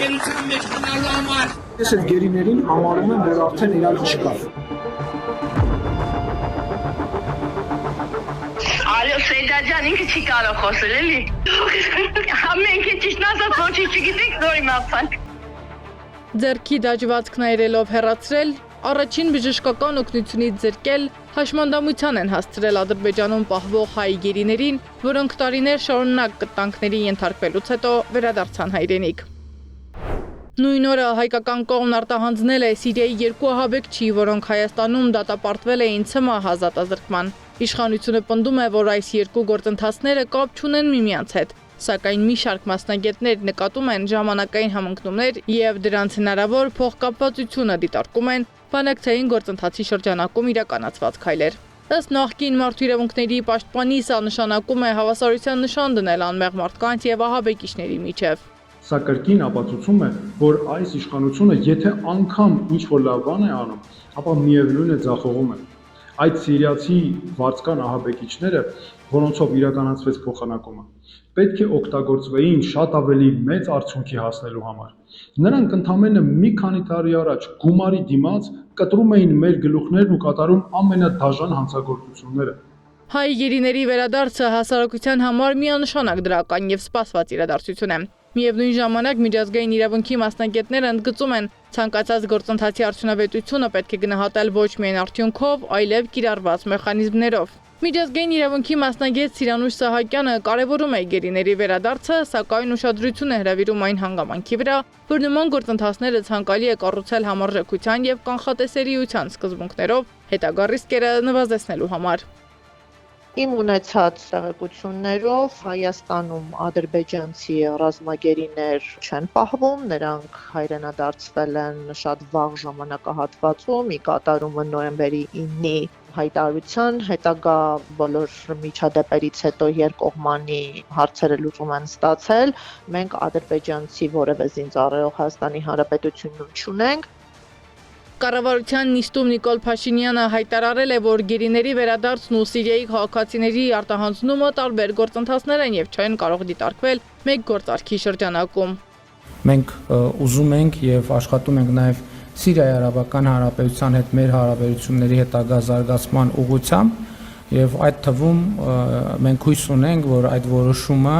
ընկերության մեջ գնալու համար։ Ես այդ գերիներին համարում եմ, որ արդեն իրանք չկա։ Ալո Սեյդաջան ինքը չի կարող խոսել էլի։ Ամենքը ճիշտ ասած ոչինչ չգիտենք, նոր իմացանք։ Ձեռքի դաջվածքն այրելով հեռացրել, առաջին բժշկական օգնությունից զրկել, հաշմանդամության են հասցրել Ադրբեջանում պահվող հայ գերիներին, որոնք տարիներ շարունակ կտանքների ենթարկվելուց հետո վերադարձան հայրենիք։ Նույն օրը հայկական կողմն արտահանձնել է Սիրիայի երկու ահաբեկչի, որոնք Հայաստանում դատապարտվել էին ՑՄԱ ազատազրկման։ Իշխանությունը պնդում է, որ այս երկու գործընթացները կապ չունեն միմյանց հետ, սակայն մի շարք մասնագետներ նկատում են ժամանակային համընկնումներ եւ դրանց հնարավոր փոխկապվածությունը դիտարկում են բանակցային գործընթացի շրջանակում իրականացված քայլեր։ Ըստ նախկին մարդու իրավունքների պաշտպանի, սա նշանակում է հավասարության նշան դնել անմեղ մարդկանց եւ ահաբեկիչների միջև։ Սա կրկին ապացուցում է, որ այս իշխանությունը եթե անգամ ինչ-որ լավ բան է անում, ապա միևնույն է ձախողում է։ Այդ սիրիացի վարձկան ահաբեկիչները, որոնցով իրականացվեց փոխանակումը, պետք է օգտագործվեին շատ ավելի մեծ արդյունքի հասնելու համար։ Նրանք ընդամենը մի քանի տարի առաջ գումարի դիմաց կտրում էին մեր գլուխներն ու կատարում ամենադաժան հանցագործությունները։ Հայ գերիների վերադարձը հասարակության համար միանշանակ դրական եւ սպասված իրադարձություն է։ Միևնույն ժամանակ միջազգային իրավունքի մասնագետները ընդգծում են, ցանկացած գործընթացի արդյունավետությունը պետք է գնահատել ոչ միայն արդյունքով, այլև կիրառված մեխանիզմներով։ Միջազգային իրավունքի մասնագետ Սիրանուշ Սահակյանը կարևորում է գերիների վերադարձը, սակայն ուշադրություն է հրավիրում այն հանգամանքի վրա, որ նման գործընթացները ցանկալի է կառուցել համարժեքության եւ կանխատեսելիության սկզբունքներով, հետագա ռիսկերը նվազեցնելու համար։ Իմ ունեցած տեղեկություններով Հայաստանում ադրբեջանցի ռազմագերիներ չեն պահվում, նրանք հայրենադարձվել են շատ վաղ ժամանակահատվածում, ի կատարումը նոյեմբերի 9-ի հայտարարության, հետագա բոլոր միջադեպերից հետո երկկողմանի հարցերը լուծում են ստացել, մենք ադրբեջանցի որևէ զինծառայող Հայաստանի Հանրապետությունում չունենք։ Կառավարության նիստում Նիկոլ Փաշինյանը հայտարարել է, որ գերիների վերադարձն ու Սիրիայի քաղաքացիների արտահանձնումը տարբեր գործընթացներ են եւ չեն կարող դիտարկվել մեկ գործարքի շրջանակում։ Մենք ուզում ենք եւ աշխատում ենք նաեւ Սիրիայի Արաբական Հանրապետության հետ մեր հարաբերությունների հետագա զարգացման ուղղությամբ եւ այդ թվում մենք հույս ունենք, որ այդ որոշումը,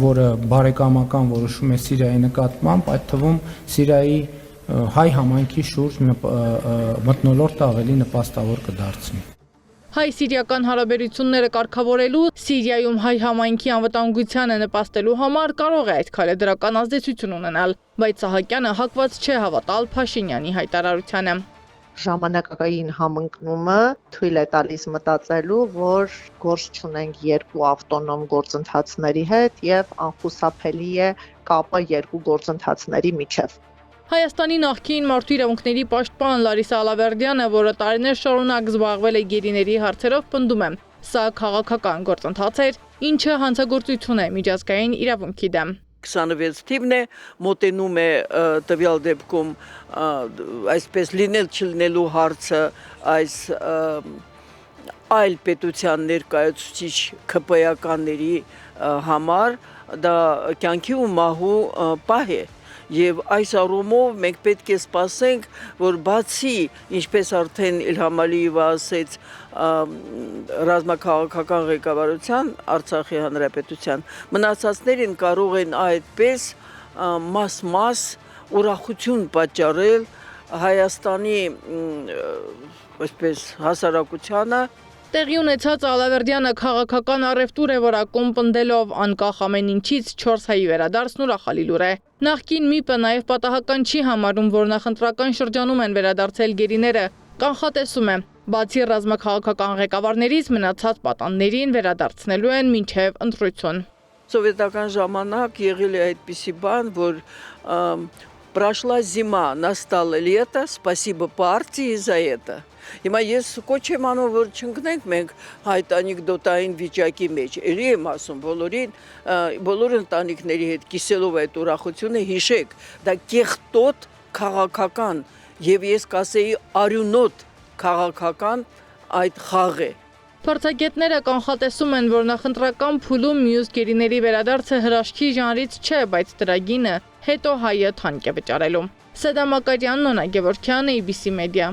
որը բարեկամական որոշում է Սիրիայի նկատմամբ, այդ թվում Սիրիայի հայ համայնքի շուրջ մթնոլորտը ավելի նպաստավոր կդարձնի։ Հայ-սիրիական հարաբերությունները կարգավորելու, Սիրիայում հայ համայնքի անվտանգությանը նպաստելու համար կարող է այդ քայլը դրական ազդեցություն ունենալ, բայց Սահակյանը հակված չէ հավատալ Փաշինյանի հայտարարությանը։ Ժամանակային համընկնումը թույլ է տալիս մտածելու, որ գործ չունենք երկու ավտոնոմ գործընթացների հետ եւ անխուսափելի է կապը երկու գործընթացների միջև։ Հայաստանի նախկին մարդու իրավունքների պաշտպան Լարիսա Ալավերդյանը, որը տարիներ շարունակ զբաղվել է գերիների հարցերով, պնդում է, սա քաղաքական գործընթաց էր, ինչը հանցագործություն է միջազգային իրավունքի դեմ։ 26 թիվն է, մոտենում է տվյալ դեպքում այսպես լինել չլինելու հարցը այս այլ պետության ներկայացուցիչ ԿՊ-ականների համար, դա կյանքի ու մահու պահ է։ Եվ այս առումով մենք պետք է սպասենք, որ բացի, ինչպես արդեն Իլհամ Ալիևը ասեց, ռազմաքաղաքական ղեկավարության Արցախի Հանրապետության, մնացածներին կարող են այդպես մաս-մաս ուրախություն պատճառել Հայաստանի այսպես հասարակությանը։ Տեղի ունեցած Ալավերդյանը քաղաքական առևտուր է որակում պնդելով անկախ ամեն ինչից 4 հայի վերադարձն ուրախալի լուր է։ Նախկին ՄԻՊ-ը նաև պատահական չի համարում, որ նախընտրական շրջանում են վերադարձել գերիները, կանխատեսում է, բացի ռազմաքաղաքական ղեկավարներից մնացած պատաններին վերադարձնելու են մինչև ընտրություն։ Սովետական ժամանակ եղել է այդպիսի բան, որ прошла зима, настало лето, спасибо партии за это։ Հիմա ես կոչ եմ անում, որ չընկնենք մենք այդ անեկդոտային վիճակի մեջ։ Էլի եմ ասում բոլոր ընտանիքների հետ կիսելով այդ ուրախությունը հիշեք, դա կեղտոտ քաղաքական եւ ես կասեի արյունոտ քաղաքական այդ խաղ է։ Փորձագետները կանխատեսում են, որ նախընտրական փուլում մյուս գերիների վերադարձը հրաշքի ժանրից չէ, բայց դրա գինը հետո հայը թանկ է վճարելու։ Սեդա Մակարյան, Նոնա Գևորգյան, ABC Media։